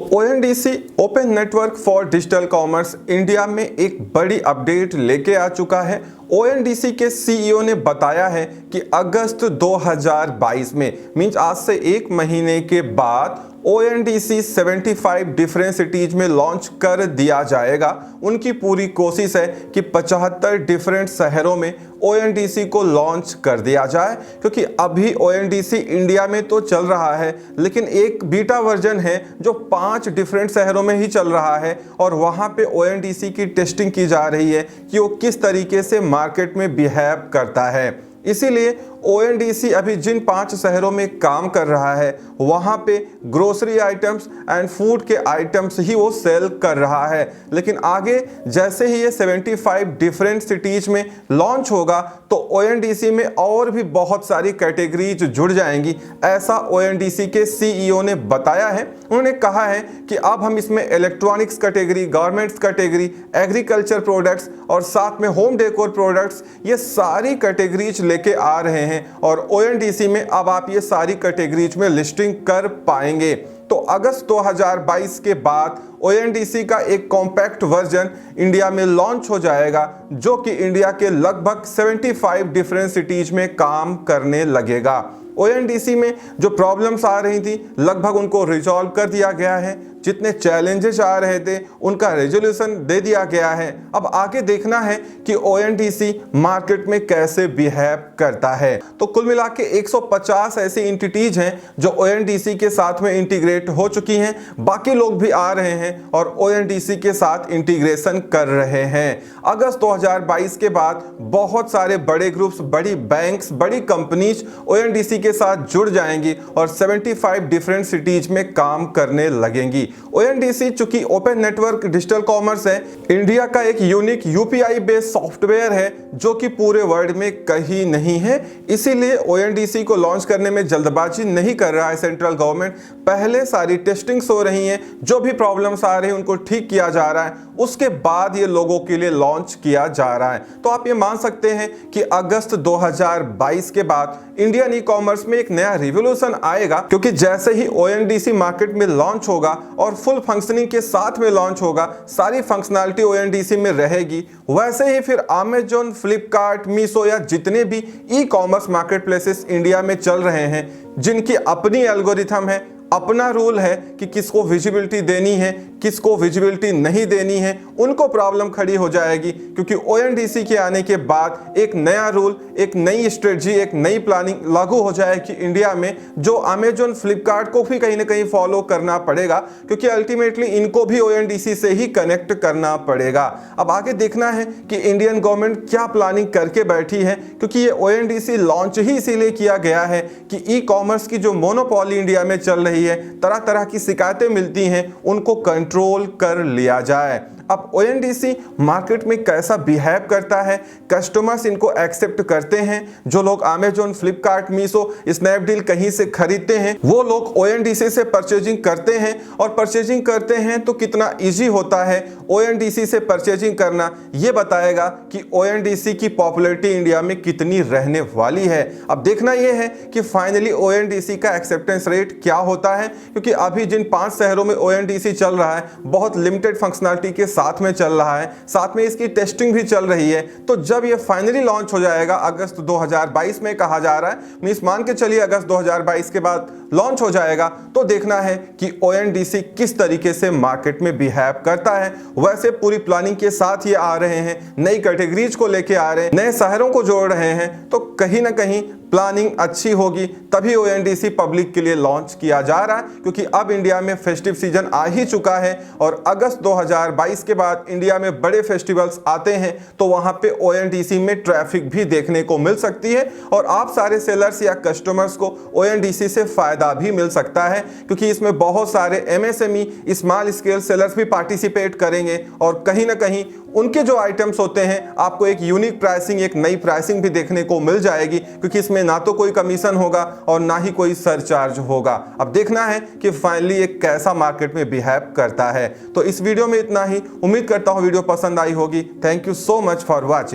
ONDC open network for digital commerce India में एक बड़ी अपडेट लेके आ चुका है। ONDC के CEO ने बताया है कि अगस्त 2022 में मींस आज से एक महीने के बाद ONDC 75 डिफरेंट सिटीज में लॉन्च कर दिया जाएगा। उनकी पूरी कोशिश है कि 75 डिफरेंट शहरों में ONDC को लॉन्च कर दिया जाए, क्योंकि अभी ONDC इंडिया में तो चल रहा है लेकिन एक बीटा वर्जन है जो 5 डिफरेंट शहरों में ही चल रहा है और वहां पे ONDC की टेस्टिंग की जा रही है कि वो किस तरीके से मार्केट में बिहेव करता है। इसीलिए ONDC अभी जिन 5 शहरों में काम कर रहा है वहाँ पे ग्रोसरी आइटम्स एंड फूड के आइटम्स ही वो सेल कर रहा है, लेकिन आगे जैसे ही ये 75 डिफरेंट सिटीज में लॉन्च होगा तो ONDC में और भी बहुत सारी कैटेगरीज जुड़ जाएंगी, ऐसा ONDC के CEO ने बताया है। उन्होंने कहा है कि अब हम इसमें electronics category, garments category, agriculture products और साथ में होम डेकोर प्रोडक्ट्स, ये सारी कैटेगरीज लेके आ रहे हैं और ONDC में अब आप ये सारी कैटेगरीज में लिस्टिंग कर पाएंगे। तो अगस्त 2022 के बाद ONDC का एक कॉम्पैक्ट वर्जन इंडिया में लॉन्च हो जाएगा जो कि इंडिया के लगभग 75 डिफरेंट सिटीज में काम करने लगेगा। ONDC में जो प्रॉब्लम्स आ रही थी लगभग उनको रिजॉल्व कर दिया गया है, जितने चैलेंजेस आ रहे थे उनका रेजोल्यूशन दे दिया गया है। अब आगे देखना है कि ONDC मार्केट में कैसे बिहेव करता है। तो कुल मिला के 150 ऐसी एंटिटीज हैं जो ONDC के साथ में इंटीग्रेट हो चुकी हैं, बाकी लोग भी आ रहे हैं और ONDC के साथ इंटीग्रेशन कर रहे हैं। अगस्त 2022 के बाद बहुत सारे बड़े ग्रुप्स, बड़ी बैंक्स, बड़ी कंपनीज ONDC के साथ जुड़ जाएंगी और 75 डिफरेंट सिटीज में काम करने लगेंगी। ONDC चूंकि ओपन नेटवर्क डिजिटल कॉमर्स है, इंडिया का एक यूनिक UPI बेस्ड सॉफ्टवेयर है जो कि पूरे वर्ल्ड में कहीं नहीं है, इसीलिए ONDC को लॉन्च करने में जल्दबाजी नहीं कर रहा है सेंट्रल गवर्नमेंट। पहले सारी टेस्टिंग्स हो रही हैं, जो भी प्रॉब्लम्स आ रही हैं उनको ठीक किया जा रहा है, उसके बाद ये लोगों के लिए लॉन्च किया जा रहा है। तो आप ये मान सकते हैं कि अगस्त 2022 के बाद इंडियन ई कॉमर्स में एक नया रिवॉल्यूशन आएगा, क्योंकि जैसे ही ONDC मार्केट में लॉन्च होगा और फुल फंक्शनिंग के साथ में लॉन्च होगा, सारी फंक्शनैलिटी ONDC में रहेगी, वैसे ही फिर अमेजॉन, फ्लिपकार्ट, मीशो या जितने भी e commerce market places India में चल रहे हैं, जिनकी अपनी एल्गोरिथम है, अपना रूल है कि किसको विजिबिलिटी देनी है, किसको विजिबिलिटी नहीं देनी है, उनको प्रॉब्लम खड़ी हो जाएगी, क्योंकि ONDC के आने के बाद एक नया रूल, एक नई स्ट्रेटजी, एक नई प्लानिंग लागू हो जाएगी इंडिया में, जो अमेजॉन, फ्लिपकार्ट को भी कहीं ना कहीं फॉलो करना पड़ेगा, क्योंकि अल्टीमेटली इनको भी ONDC से ही कनेक्ट करना पड़ेगा। अब आगे देखना है कि इंडियन गवर्नमेंट क्या प्लानिंग करके बैठी है, क्योंकि ये ONDC लॉन्च ही इसीलिए किया गया है कि ई कॉमर्स की जो मोनोपोली इंडिया में चल रही है, तरह तरह की शिकायतें मिलती हैं, उनको कंट्रोल कर लिया जाए। अब ONDC मार्केट में कैसा बिहेव करता है, कस्टमर्स इनको एक्सेप्ट करते हैं। जो लोग अमेजॉन, फ्लिपकार्ट, मीशो, स्नैपडील कहीं से खरीदते हैं वो लोग ONDC से परचेजिंग करते हैं, और परचेजिंग करते हैं तो कितना इजी होता है ONDC से परचेजिंग करना, ये बताएगा कि ONDC की पॉपुलैरिटी इंडिया में कितनी रहने वाली है। अब देखना यह है कि फाइनली ONDC का एक्सेप्टेंस रेट क्या होता है, क्योंकि अभी जिन 5 शहरों में ONDC चल रहा है बहुत लिमिटेड फंक्शनैलिटी के साथ में चल रहा है, साथ में इसकी टेस्टिंग भी चल रही है। तो जब ये फाइनली लॉन्च हो जाएगा अगस्त 2022 में कहा जा रहा है, मींस मान के चलिए अगस्त 2022 के बाद लॉन्च हो जाएगा, तो देखना है कि ONDC किस तरीके से मार्केट में बिहेव करता है। वैसे पूरी प्लानिंग के साथ ये आ रहे हैं, नई कैटेगरीज को लेके आ रहे हैं, नए शहरों को जोड़ रहे हैं, तो कहीं ना कहीं प्लानिंग अच्छी होगी तभी ONDC पब्लिक के लिए लॉन्च किया जा रहा है, क्योंकि अब इंडिया में फेस्टिव सीजन आ ही चुका है और अगस्त 2022 के बाद इंडिया में बड़े फेस्टिवल्स आते हैं, तो वहां पे ONDC में ट्रैफिक भी देखने को मिल सकती है और आप सारे सेलर्स या कस्टमर्स को ONDC से फायदा भी मिल सकता है, क्योंकि इसमें बहुत सारे MSME, स्मॉल स्केल सेलर्स भी पार्टिसिपेट करेंगे और कहीं ना कहीं उनके जो आइटम्स होते हैं आपको एक यूनिक प्राइसिंग, एक नई प्राइसिंग भी देखने को मिल जाएगी, क्योंकि इसमें ना तो कोई कमीशन होगा और ना ही कोई सरचार्ज होगा। अब देखना है कि फाइनली ये कैसा मार्केट में बिहेव करता है। तो इस वीडियो में इतना ही, उम्मीद करता हूं वीडियो पसंद आई होगी। Thank you so much for watching.